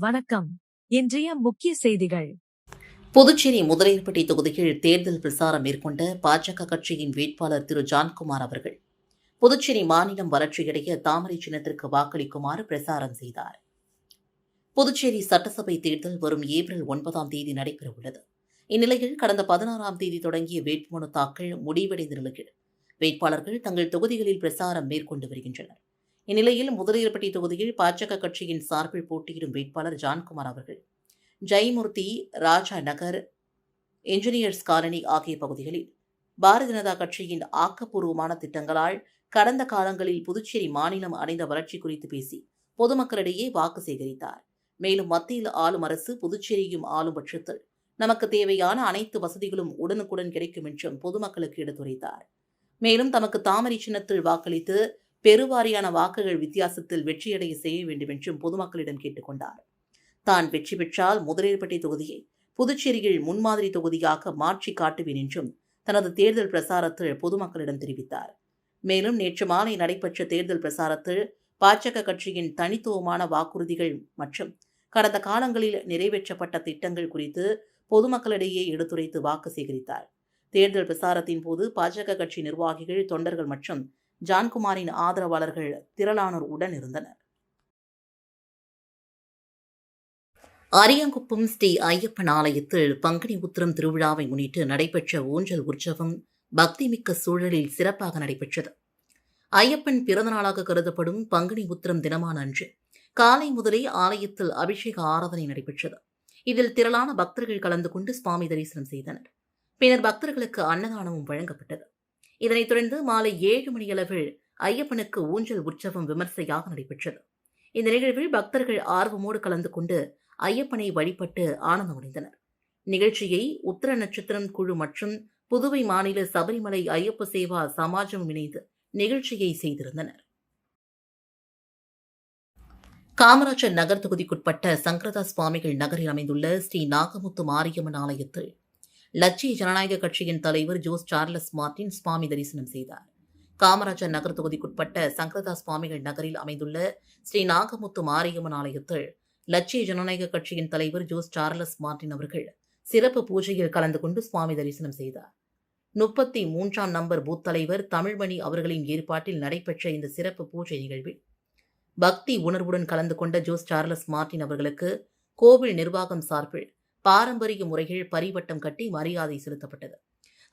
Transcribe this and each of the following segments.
வணக்கம். இன்றைய முக்கிய செய்திகள். புதுச்சேரி முதலியர்பட்டி தொகுதியில் தேர்தல் பிரசாரம் மேற்கொண்ட பாஜக கட்சியின் வேட்பாளர் திரு ஜான்குமார் அவர்கள் புதுச்சேரி மாநிலம் வளர்ச்சியடைய தாமரை சின்னத்திற்கு வாக்களிக்குமாறு பிரசாரம் செய்தார். புதுச்சேரி சட்டசபை தேர்தல் வரும் ஏப்ரல் 9ஆம் தேதி நடைபெறவுள்ளது. இந்நிலையில் கடந்த 16ஆம் தேதி தொடங்கிய வேட்புமனு தாக்கல் முடிவடைந்த நிலையில் வேட்பாளர்கள் தங்கள் தொகுதிகளில் பிரசாரம் மேற்கொண்டு வருகின்றனர். இந்நிலையில் முதலியர்பட்டி தொகுதியில் பாஜக கட்சியின் சார்பில் போட்டியிடும் வேட்பாளர் ஜான்குமார் அவர்கள் ஜெயமூர்த்தி, ராஜா நகர், என்ஜினியர்ஸ் காலனி ஆகிய பகுதிகளில் பாரதிய ஜனதா கட்சியின் ஆக்கப்பூர்வமான திட்டங்களால் கடந்த காலங்களில் புதுச்சேரி மாநிலம் அடைந்த வளர்ச்சி குறித்து பேசி பொதுமக்களிடையே வாக்கு சேகரித்தார். மேலும் மத்தியில் ஆளும் அரசு புதுச்சேரியும் ஆளும் பட்சத்தில் நமக்கு தேவையான அனைத்து வசதிகளும் உடனுக்குடன் கிடைக்கும் என்றும் பொதுமக்களுக்கு எடுத்துரைத்தார். மேலும் தமக்கு தாமரை சின்னத்தில் வாக்களித்து பெருவாரியான வாக்குகள் வித்தியாசத்தில் வெற்றியடைய செய்ய வேண்டும் என்றும் பொதுமக்களிடம் கேட்டுக் கொண்டார். தான் வெற்றி பெற்றால் முதலியர்பட்டி தொகுதியை புதுச்சேரியில் முன்மாதிரி தொகுதியாக மாற்றி காட்டுவேன் என்றும் தனது தேர்தல் பிரசாரத்தில் பொதுமக்களிடம் தெரிவித்தார். மேலும் நேற்று மாலை நடைபெற்ற தேர்தல் பிரசாரத்தில் பாஜக கட்சியின் தனித்துவமான வாக்குறுதிகள் மற்றும் கடந்த காலங்களில் நிறைவேற்றப்பட்ட திட்டங்கள் குறித்து பொதுமக்களிடையே எடுத்துரைத்து வாக்கு சேகரித்தார். தேர்தல் பிரசாரத்தின் போது பாஜக கட்சி நிர்வாகிகள், தொண்டர்கள் மற்றும் ஜான்குமாரின் ஆதரவாளர்கள் திரளானோர் உடன் இருந்தனர். அரியாங்குப்பம் ஸ்ரீ ஐயப்பன் ஆலயத்தில் பங்குனி உத்திரம் திருவிழாவை முன்னிட்டு நடைபெற்ற ஊஞ்சல் உற்சவம் பக்திமிக்க சூழலில் சிறப்பாக நடைபெற்றது. ஐயப்பன் பிறந்தநாளாக கருதப்படும் பங்குனி உத்திரம் தினமான அன்று காலை முதலே ஆலயத்தில் அபிஷேக ஆராதனை நடைபெற்றது. இதில் திரளான பக்தர்கள் கலந்து கொண்டு சுவாமி தரிசனம் செய்தனர். பின்னர் பக்தர்களுக்கு அன்னதானமும் வழங்கப்பட்டது. இதனைத் தொடர்ந்து மாலை 7 மணியளவில் ஐயப்பனுக்கு ஊஞ்சல் உற்சவம் விமர்சையாக நடைபெற்றது. இந்த நிகழ்வில் பக்தர்கள் ஆர்வமோடு கலந்து கொண்டு ஐயப்பனை வழிபட்டு ஆனந்தமடைந்தனர். நிகழ்ச்சியை உத்தர நட்சத்திரம் குழு மற்றும் புதுவை மாநில சபரிமலை ஐயப்ப சேவா சமாஜம் இணைந்து நிகழ்ச்சியை செய்திருந்தனர். காமராஜர் நகர் தொகுதிக்குட்பட்ட சங்கரதாஸ் சுவாமிகள் நகரில் அமைந்துள்ள ஸ்ரீ நாகமுத்து மாரியம்மன் ஆலயத்தில் லட்சிய ஜனநாயக கட்சியின் தலைவர் ஜோஸ் சார்லஸ் மார்டின் சுவாமி தரிசனம் செய்தார். காமராஜர் நகர் தொகுதிக்குட்பட்ட சங்கரதாஸ் சுவாமிகள் நகரில் அமைந்துள்ள ஸ்ரீ நாகமுத்து மாரியம்மன் ஆலயத்தில் லட்சிய ஜனநாயக கட்சியின் தலைவர் ஜோஸ் சார்லஸ் மார்டின் அவர்கள் சிறப்பு பூஜையில் கலந்து கொண்டு சுவாமி தரிசனம் செய்தார். 33ஆம் நம்பர் பூத் தலைவர் தமிழ்மணி அவர்களின் ஏற்பாட்டில் நடைபெற்ற இந்த சிறப்பு பூஜை நிகழ்வில் பக்தி உணர்வுடன் கலந்து கொண்ட ஜோஸ் சார்லஸ் மார்டின் அவர்களுக்கு கோவில் நிர்வாகம் சார்பில் பாரம்பரிய முறைகள் பரிவட்டம் கட்டி மரியாதை செலுத்தப்பட்டது.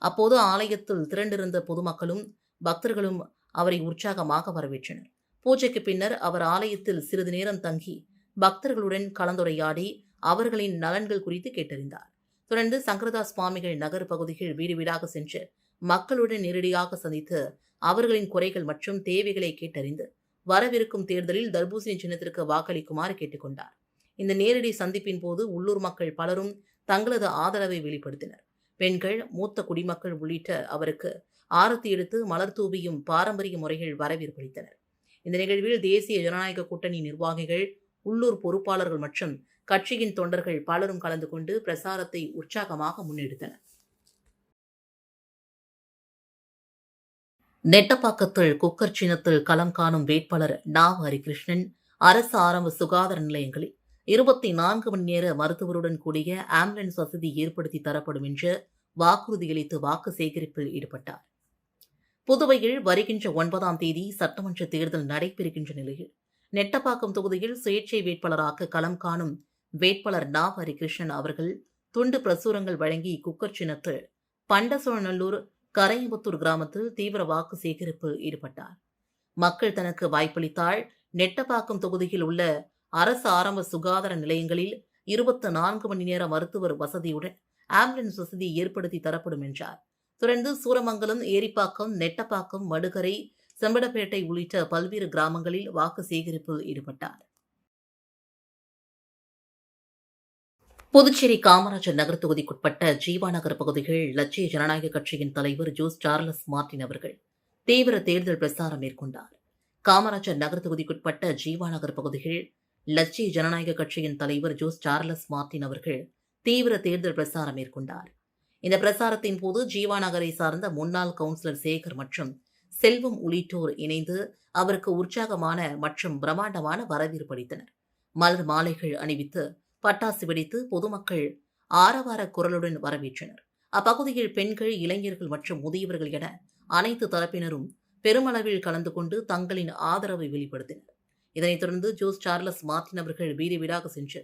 அப்போது ஆலயத்தில் திரண்டிருந்த பொதுமக்களும் பக்தர்களும் அவரை உற்சாகமாக வரவேற்றனர். பூஜைக்கு பின்னர் அவர் ஆலயத்தில் சிறிது நேரம் தங்கி பக்தர்களுடன் கலந்துரையாடி அவர்களின் நலன்கள் குறித்து கேட்டறிந்தார். தொடர்ந்து சங்கரதாஸ் சுவாமிகள் நகர் பகுதியில் வீடு வீடாக சென்று மக்களுடன் நேரடியாக சந்தித்து அவர்களின் குறைகள் மற்றும் தேவைகளை கேட்டறிந்து வரவிருக்கும் தேர்தலில் தர்பூசணி சின்னத்திற்கு வாக்களிக்குமாறு கேட்டுக்கொண்டார். இந்த நேரடி சந்திப்பின் போது உள்ளூர் மக்கள் பலரும் தங்களது ஆதரவை வெளிப்படுத்தினர். பெண்கள், மூத்த குடிமக்கள் உள்ளிட்ட அவருக்கு ஆரத்தி எடுத்து மலர் தூவியும் பாரம்பரிய முறைகள் வரவேற்பளித்தனர். இந்த நிகழ்வில் தேசிய ஜனநாயக கூட்டணி நிர்வாகிகள், உள்ளூர் பொறுப்பாளர்கள் மற்றும் கட்சியின் தொண்டர்கள் பலரும் கலந்து கொண்டு பிரசாரத்தை உற்சாகமாக முன்னெடுத்தனர். நெட்டப்பாக்கத்தில் குக்கர் சின்னத்தில் களம் காணும் வேட்பாளர் நா. ஹரிகிருஷ்ணன் அரசு ஆரம்ப சுகாதார நிலையங்களில் 24 மணி நேர மருத்துவருடன் கூடிய ஆம்புலன்ஸ் வசதி ஏற்படுத்தி தரப்படும் என்று வாக்குறுதியளித்து வாக்கு சேகரிப்பில் ஈடுபட்டார். புதுவையில் வருகின்ற 9ஆம் தேதி சட்டமன்ற தேர்தல் நடைபெறுகின்ற நிலையில் நெட்டப்பாக்கம் தொகுதியில் சுயேட்சை வேட்பாளராக களம் காணும் வேட்பாளர் நா. ஹரிகிருஷ்ணன் அவர்கள் துண்டு பிரசுரங்கள் வழங்கி குக்கர் சின்னத்தில் பண்டசோழநல்லூர் கரையம்புத்தூர் கிராமத்தில் தீவிர வாக்கு சேகரிப்பில் ஈடுபட்டார். மக்கள் தனக்கு வாய்ப்பளித்தால் நெட்டப்பாக்கம் தொகுதியில் உள்ள அரசு ஆரம்ப சுகாதார நிலையங்களில் 24 மணி நேர மருத்துவர் வசதியுடன் ஆம்புலன்ஸ் வசதி ஏற்படுத்தி தரப்படும் என்றார். தொடர்ந்து சூரமங்கலம், ஏரிப்பாக்கம், நெட்டப்பாக்கம், மடுகரை, செம்படப்பேட்டை உள்ளிட்ட பல்வேறு கிராமங்களில் வாக்கு சேகரிப்பில் ஈடுபட்டார். புதுச்சேரி காமராஜர் நகர் தொகுதிக்குட்பட்ட ஜீவா நகர் பகுதியில் லட்சிய ஜனநாயக கட்சியின் தலைவர் ஜோஸ் சார்லஸ் மார்டின் அவர்கள் தீவிர தேர்தல் பிரசாரம் மேற்கொண்டார். காமராஜர் நகர் தொகுதிக்குட்பட்ட ஜீவா நகர் பகுதியில் லட்சிய ஜனநாயக கட்சியின் தலைவர் ஜோஸ் சார்லஸ் மார்டின் அவர்கள் தீவிர தேர்தல் பிரசாரம் மேற்கொண்டார். இந்த பிரசாரத்தின் போது ஜீவா நகரை சார்ந்த முன்னாள் கவுன்சிலர் சேகர் மற்றும் செல்வம் உள்ளிட்டோர் இணைந்து அவருக்கு உற்சாகமான மற்றும் பிரம்மாண்டமான வரவேற்பு அளித்தனர். மலர் மாலைகள் அணிவித்து பட்டாசு வெடித்து பொதுமக்கள் ஆரவார குரலுடன் வரவேற்றனர். அப்பகுதியில் பெண்கள், இளைஞர்கள் மற்றும் முதியவர்கள் என அனைத்து தரப்பினரும் பெருமளவில் கலந்து கொண்டு தங்களின் ஆதரவை வெளிப்படுத்தினர். இதனைத் தொடர்ந்து ஜோஸ் சார்லஸ் மார்டின் அவர்கள் வீடு வீடாக சென்று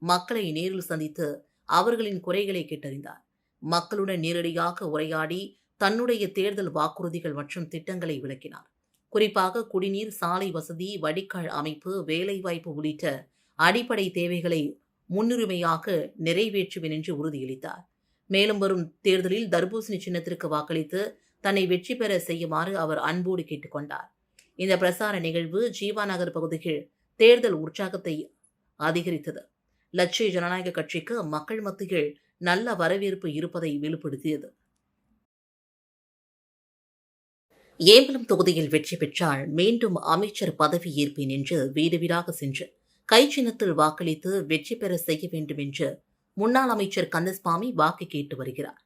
மக்களை நேரில் சந்தித்து அவர்களின் குறைகளை கேட்டறிந்தார். மக்களுடன் நேரடியாக உரையாடி தன்னுடைய தேர்தல் வாக்குறுதிகள் மற்றும் திட்டங்களை விளக்கினார். குறிப்பாக குடிநீர், சாலை வசதி, வடிகால் அமைப்பு, வேலைவாய்ப்பு உள்ளிட்ட அடிப்படை தேவைகளை முன்னுரிமையாக நிறைவேற்றுவேன் என்று உறுதியளித்தார். மேலும் வரும் தேர்தலில் தர்பூசணி சின்னத்திற்கு வாக்களித்து தன்னை வெற்றி பெற செய்யுமாறு அவர் அன்போடு கேட்டுக்கொண்டார். இந்த பிரசார நிகழ்வு ஜீவா நகர் பகுதியில் தேர்தல் உற்சாகத்தை அதிகரித்தது. லட்சிய ஜனநாயக கட்சிக்கு மக்கள் மத்தியில் நல்ல வரவேற்பு இருப்பதை வெளிப்படுத்தியது. ஏம்பலம் தொகுதியில் வெற்றி பெற்றால் மீண்டும் அமைச்சர் பதவி ஏற்பேன் என்று வீடு வீடாக சென்று கை சின்னத்தில் வாக்களித்து வெற்றி பெற செய்ய வேண்டும் என்று முன்னாள் அமைச்சர் கந்தசாமி வாக்கு கேட்டு வருகிறார்.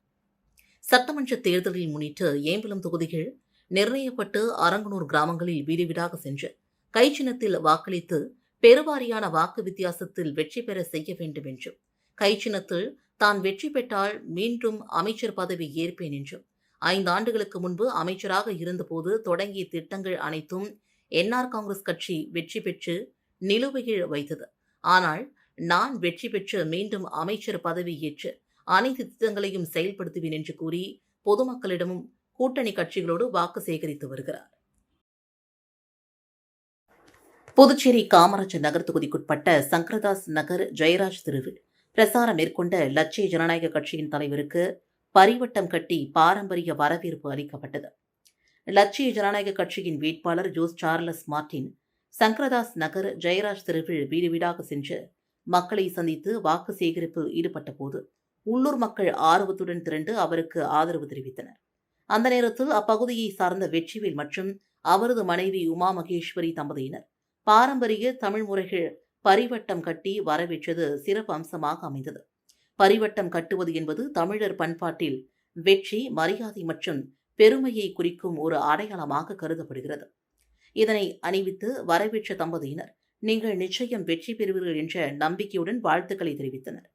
சட்டமன்ற தேர்தலில் முன்னிட்டு ஏம்பலம் தொகுதியில் நிர்ணயப்பட்டு அரங்கனூர் கிராமங்களில் வீடு வீடாக சென்று கை சின்னத்தில் வாக்களித்து பெருவாரியான வாக்கு வித்தியாசத்தில் வெற்றி பெற செய்ய வேண்டும் என்றும், கை சின்னத்தில் தான் வெற்றி பெற்றால் மீண்டும் அமைச்சர் பதவி ஏற்பேன் என்றும், 5 ஆண்டுகளுக்கு முன்பு அமைச்சராக இருந்தபோது தொடங்கிய திட்டங்கள் அனைத்தும் என்ஆர் காங்கிரஸ் கட்சி வெற்றி பெற்று நிலுவையில் வைத்தது. ஆனால் நான் வெற்றி பெற்று மீண்டும் அமைச்சர் பதவி ஏற்று அனைத்து திட்டங்களையும் செயல்படுத்துவேன் என்று கூறி பொதுமக்களிடமும் கூட்டணி கட்சிகளோடு வாக்கு சேகரித்து வருகிறார். புதுச்சேரி காமராஜர் நகர் தொகுதிக்குட்பட்ட சங்கரதாஸ் நகர் ஜெயராஜ் தெருவில் பிரசாரம் மேற்கொண்ட லட்சிய ஜனநாயக கட்சியின் தலைவருக்கு பரிவட்டம் கட்டி பாரம்பரிய வரவேற்பு அளிக்கப்பட்டது. லட்சிய ஜனநாயக கட்சியின் வேட்பாளர் ஜோஸ் சார்லஸ் மார்டின் சங்கரதாஸ் நகர் ஜெயராஜ் தெருவில் வீடு வீடாக சென்று மக்களை சந்தித்து வாக்கு சேகரிப்பில் ஈடுபட்ட போது உள்ளூர் மக்கள் ஆர்வத்துடன் திரண்டு அவருக்கு ஆதரவு தெரிவித்தனர். அந்த நேரத்தில் அப்பகுதியை சார்ந்த வெற்றிவேல் மற்றும் அவரது மனைவி உமா மகேஸ்வரி தம்பதியினர் பாரம்பரிய தமிழ் முறைகள் பரிவட்டம் கட்டி வரவேற்றது சிறப்பு அம்சமாக அமைந்தது. பரிவட்டம் கட்டுவது என்பது தமிழர் பண்பாட்டில் வெற்றி, மரியாதை மற்றும் பெருமையை குறிக்கும் ஒரு அடையாளமாக கருதப்படுகிறது. இதனை அணிவித்து வரவேற்ற தம்பதியினர் நீங்கள் நிச்சயம் வெற்றி பெறுவீர்கள் என்ற நம்பிக்கையுடன் வாழ்த்துக்களை தெரிவித்தனர்.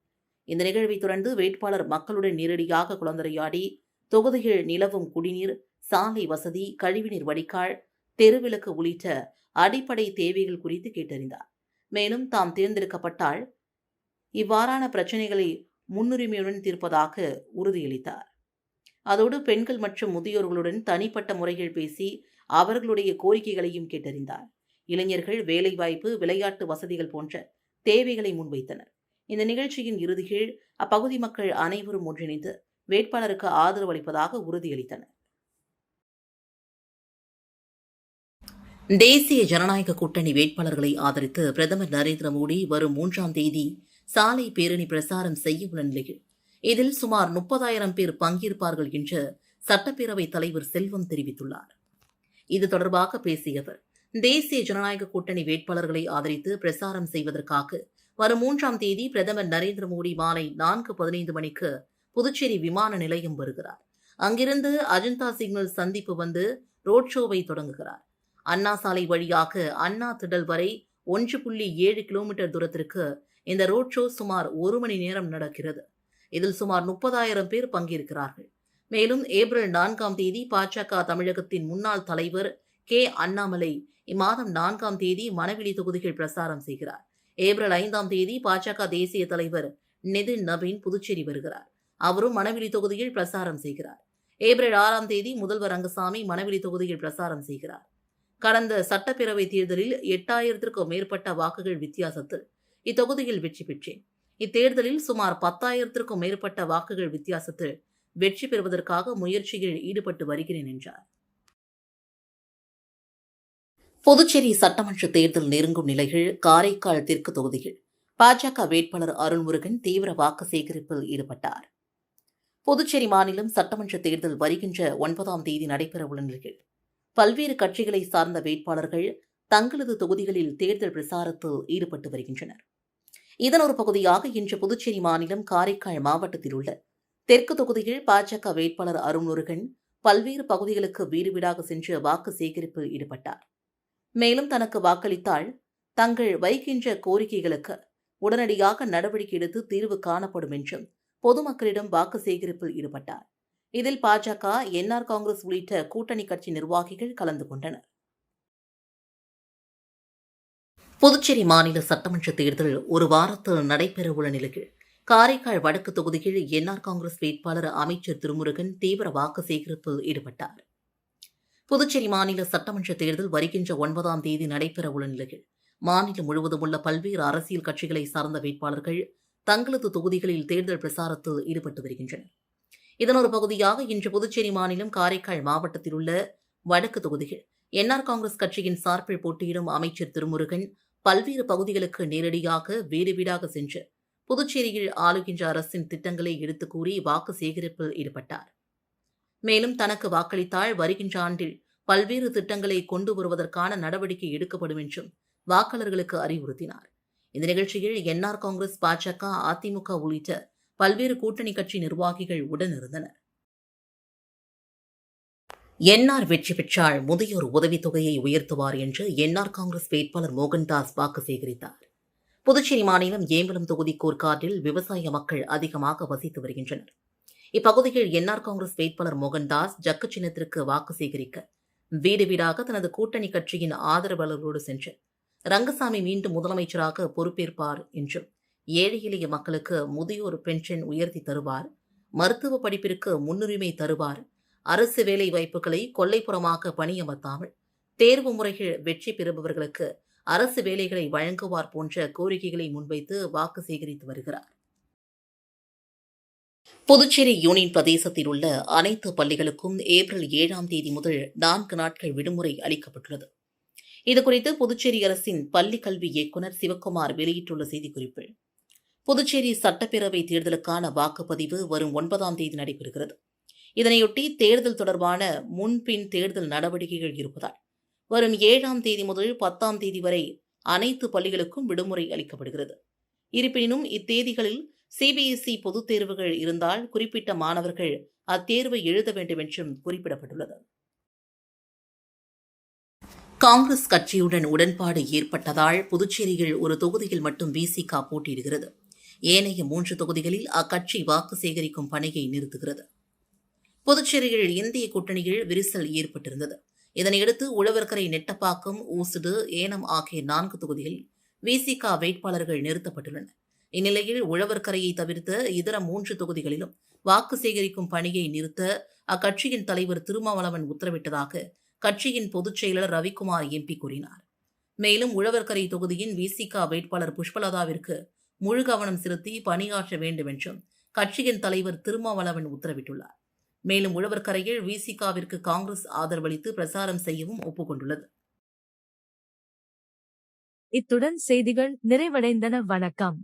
இந்த நிகழ்வை தொடர்ந்து வேட்பாளர் மக்களுடன் நேரடியாக கலந்துரையாடி தொகுதியில் நிலவும் குடிநீர், சாலை வசதி, கழிவுநீர் வடிகால், தெருவிளக்கு உள்ளிட்ட அடிப்படை தேவைகள் குறித்து கேட்டறிந்தார். மேலும் தாம் தேர்ந்தெடுக்கப்பட்டால் இவ்வாறான பிரச்சினைகளை முன்னுரிமையுடன் தீர்ப்பதாக உறுதியளித்தார். அதோடு பெண்கள் மற்றும் முதியோர்களுடன் தனிப்பட்ட முறையில் பேசி அவர்களுடைய கோரிக்கைகளையும் கேட்டறிந்தார். இளைஞர்கள் வேலைவாய்ப்பு, விளையாட்டு வசதிகள் போன்ற தேவைகளை முன்வைத்தனர். இந்த நிகழ்ச்சியின் இறுதியில் அப்பகுதி மக்கள் அனைவரும் ஒன்றிணைந்து வேட்பாளருக்கு ஆதரவு அளிப்பதாக உறுதியளித்தனர். தேசிய ஜனநாயக கூட்டணி வேட்பாளர்களை ஆதரித்து பிரதமர் நரேந்திர மோடி வரும் 3ஆம் தேதி சாலை பேரணி பிரசாரம் செய்ய உள்ள நிலையில் இதில் சுமார் 30,000 பேர் பங்கேற்பார்கள் என்று சட்டப்பேரவைத் தலைவர் செல்வம் தெரிவித்துள்ளார். இது தொடர்பாக பேசிய அவர், தேசிய ஜனநாயக கூட்டணி வேட்பாளர்களை ஆதரித்து பிரசாரம் செய்வதற்காக வரும் 3ஆம் தேதி பிரதமர் நரேந்திர மோடி மாலை 4:15 மணிக்கு புதுச்சேரி விமான நிலையம் வருகிறார். அங்கிருந்து அஜந்தா சிக்னல் சந்திப்பு வந்து ரோட் ஷோவை தொடங்குகிறார். அண்ணா சாலை வழியாக அண்ணா திடல் வரை 1.7 கிலோமீட்டர் தூரத்திற்கு இந்த ரோட் ஷோ சுமார் 1 மணி நேரம் நடக்கிறது. இதில் சுமார் 30,000 பேர் பங்கேற்கிறார்கள். மேலும் ஏப்ரல் 4ஆம் தேதி பாஜக தமிழகத்தின் முன்னாள் தலைவர் கே. அண்ணாமலை இம்மாதம் 4ஆம் தேதி மணவெளி தொகுதியில் பிரசாரம் செய்கிறார். ஏப்ரல் 5ஆம் தேதி பாஜக தேசிய தலைவர் நிதின் நவீன் புதுச்சேரி வருகிறார். அவரும் மணவெளி தொகுதியில் பிரசாரம் செய்கிறார். ஏப்ரல் 6ஆம் தேதி முதல்வர் ரங்கசாமி மணவெளி தொகுதியில் பிரசாரம் செய்கிறார். கடந்த சட்டப்பேரவை தேர்தலில் 8,000க்கும் மேற்பட்ட வாக்குகள் வித்தியாசத்தில் இத்தொகுதியில் வெற்றி பெற்றேன். இத்தேர்தலில் சுமார் 10,000க்கும் மேற்பட்ட வாக்குகள் வித்தியாசத்தில் வெற்றி பெறுவதற்காக முயற்சியில் ஈடுபட்டு வருகிறேன் என்றார். புதுச்சேரி சட்டமன்ற தேர்தல் நெருங்கும் நிலையில் காரைக்கால் தெற்கு தொகுதியில் பாஜக வேட்பாளர் அருள்முருகன் தீவிர வாக்கு சேகரிப்பில் ஈடுபட்டார். புதுச்சேரி மாநிலம் சட்டமன்ற தேர்தல் வருகின்ற 9ஆம் தேதி நடைபெறவுள்ள நிலையில் பல்வேறு கட்சிகளை சார்ந்த வேட்பாளர்கள் தங்களது தொகுதிகளில் தேர்தல் பிரசாரத்தில் ஈடுபட்டு வருகின்றனர். இதன் ஒரு பகுதியாக இன்று புதுச்சேரி மாநிலம் காரைக்கால் மாவட்டத்தில் உள்ள தெற்கு தொகுதியில் பாஜக வேட்பாளர் அருள்முருகன் பல்வேறு பகுதிகளுக்கு வீடு வீடாக சென்று வாக்கு சேகரிப்பில் ஈடுபட்டார். மேலும் தனக்கு வாக்களித்தால் தங்கள் வைக்கின்ற கோரிக்கைகளுக்கு உடனடியாக நடவடிக்கை எடுத்து தீர்வு காணப்படும் என்றும் பொதுமக்களிடம் வாக்கு சேகரிப்பில் ஈடுபட்டார். இதில் பாஜக, என்ஆர் காங்கிரஸ் உள்ளிட்ட கூட்டணி கட்சி நிர்வாகிகள் கலந்து கொண்டனர். புதுச்சேரி மாநில சட்டமன்ற தேர்தல் ஒரு வாரத்தில் நடைபெறவுள்ள நிலையில் காரைக்கால் வடக்கு தொகுதியில் என்ஆர் காங்கிரஸ் வேட்பாளர் அமைச்சர் திருமுருகன் தீவிர வாக்கு சேகரிப்பில் ஈடுபட்டார். புதுச்சேரி மாநில சட்டமன்ற தேர்தல் வருகின்ற 9ஆம் தேதி நடைபெறவுள்ள நிலையில் மாநிலம் முழுவதும் உள்ள பல்வேறு அரசியல் கட்சிகளை சார்ந்த வேட்பாளர்கள் தங்களது தொகுதிகளில் தேர்தல் பிரச்சாரத்தில் ஈடுபட்டு வருகின்றனர். இதன் ஒரு பகுதியாக இன்று புதுச்சேரி மாநிலம் காரைக்கால் மாவட்டத்தில் உள்ள வடக்கு தொகுதியில் என்ஆர் காங்கிரஸ் கட்சியின் சார்பில் போட்டியிடும் அமைச்சர் திருமுருகன் பல்வேறு பகுதிகளுக்கு நேரடியாக வீடு வீடாக சென்று புதுச்சேரியில் ஆளுகின்ற அரசின் திட்டங்களை எடுத்துக் கூறி வாக்கு சேகரிப்பில் ஈடுபட்டார். மேலும் தனக்கு வாக்களித்தால் வருகின்ற ஆண்டில் பல்வேறு திட்டங்களை கொண்டு வருவதற்கான நடவடிக்கை எடுக்கப்படும் என்றும் வாக்காளர்களுக்கு அறிவுறுத்தினார். இந்த நிகழ்ச்சியில் என்ஆர் காங்கிரஸ், பாஜக, அதிமுக உள்ளிட்ட பல்வேறு கூட்டணி கட்சி நிர்வாகிகள் உடனிருந்தனர். என்ஆர் வெற்றி பெற்றால் முதியோர் உதவித்தொகையை உயர்த்துவார் என்று என்ஆர் காங்கிரஸ் வேட்பாளர் மோகன்தாஸ் வாக்கு சேகரித்தார். புதுச்சேரி மாநிலம் ஏம்பலம் தொகுதி கோர்க்காட்டில் விவசாய மக்கள் அதிகமாக வசித்து வருகின்றனர். இப்பகுதியில் என்ஆர் காங்கிரஸ் வேட்பாளர் மோகன்தாஸ் ஜக்கு சின்னத்திற்கு வாக்கு சேகரிக்க வீடு வீடாக தனது கூட்டணி கட்சியின் ஆதரவாளர்களோடு சென்று ரங்கசாமி மீண்டும் முதலமைச்சராக பொறுப்பேற்பார் என்றும், ஏழை எளிய மக்களுக்கு முதியோர் பென்ஷன் உயர்த்தி தருவார், மருத்துவ படிப்பிற்கு முன்னுரிமை தருவார், அரசு வேலை வாய்ப்புகளை கொல்லைப்புறமாக பணியமர்த்தாமல் தேர்வு முறைகள் வெற்றி பெறுபவர்களுக்கு அரசு வேலைகளை வழங்குவார் போன்ற கோரிக்கைகளை முன்வைத்து வாக்கு சேகரித்து வருகிறார். புதுச்சேரி யூனியன் பிரதேசத்தில் உள்ள அனைத்து பள்ளிகளுக்கும் ஏப்ரல் 7ஆம் தேதி முதல் 4 நாட்கள் விடுமுறை அளிக்கப்பட்டுள்ளது. இதுகுறித்து புதுச்சேரி அரசின் பள்ளிக் கல்வி இயக்குநர் சிவக்குமார் வெளியிட்டுள்ள செய்திக்குறிப்பில், புதுச்சேரி சட்டப்பேரவை தேர்தலுக்கான வாக்குப்பதிவு வரும் 9ஆம் தேதி நடைபெறுகிறது. இதனையொட்டி தேர்தல் தொடர்பான முன்பின் தேர்தல் நடவடிக்கைகள் இருப்பதால் வரும் 7ஆம் தேதி முதல் 10ஆம் தேதி வரை அனைத்து பள்ளிகளுக்கும் விடுமுறை அளிக்கப்படுகிறது. இருப்பினும் இத்தேதிகளில் சிபிஎஸ்இ பொதுத் தேர்வுகள் இருந்தால் குறிப்பிட்ட மாணவர்கள் அத்தேர்வை எழுத வேண்டும் என்றும் குறிப்பிடப்பட்டுள்ளது. காங்கிரஸ் கட்சியுடன் உடன்பாடு ஏற்பட்டதால் புதுச்சேரியில் ஒரு தொகுதியில் மட்டும் விசிக போட்டியிடுகிறது. ஏனைய 3 தொகுதிகளில் அக்கட்சி வாக்கு சேகரிக்கும் பணியை நிறுத்துகிறது. புதுச்சேரியில் இந்திய கூட்டணியில் விரிசல் ஏற்பட்டிருந்தது. இதனையடுத்து உழவர்கரை, நெட்டப்பாக்கம், ஊசுடு, ஏனம் ஆகிய 4 தொகுதிகளில் விசிக வேட்பாளர்கள் நிறுத்தப்பட்டுள்ளனர். இந்நிலையில் உழவர்கரையை தவிர்த்த இதர 3 தொகுதிகளிலும் வாக்கு சேகரிக்கும் பணியை நிறுத்த அக்கட்சியின் தலைவர் திருமாவளவன் உத்தரவிட்டதாக கட்சியின் பொதுச் செயலர் ரவிக்குமார் எம்பி கூறினார். மேலும் உழவர்கரை தொகுதியின் விசிக வேட்பாளர் புஷ்பலதாவிற்கு முழு கவனம் செலுத்தி பணியாற்ற வேண்டும் என்றும் கட்சியின் தலைவர் திருமாவளவன் உத்தரவிட்டுள்ளார். மேலும் உழவர்கரையில் விசிகவிற்கு காங்கிரஸ் ஆதரவளித்து பிரசாரம் செய்யவும் ஒப்புக்கொண்டுள்ளது. இத்துடன் செய்திகள் நிறைவடைந்தன. வணக்கம்.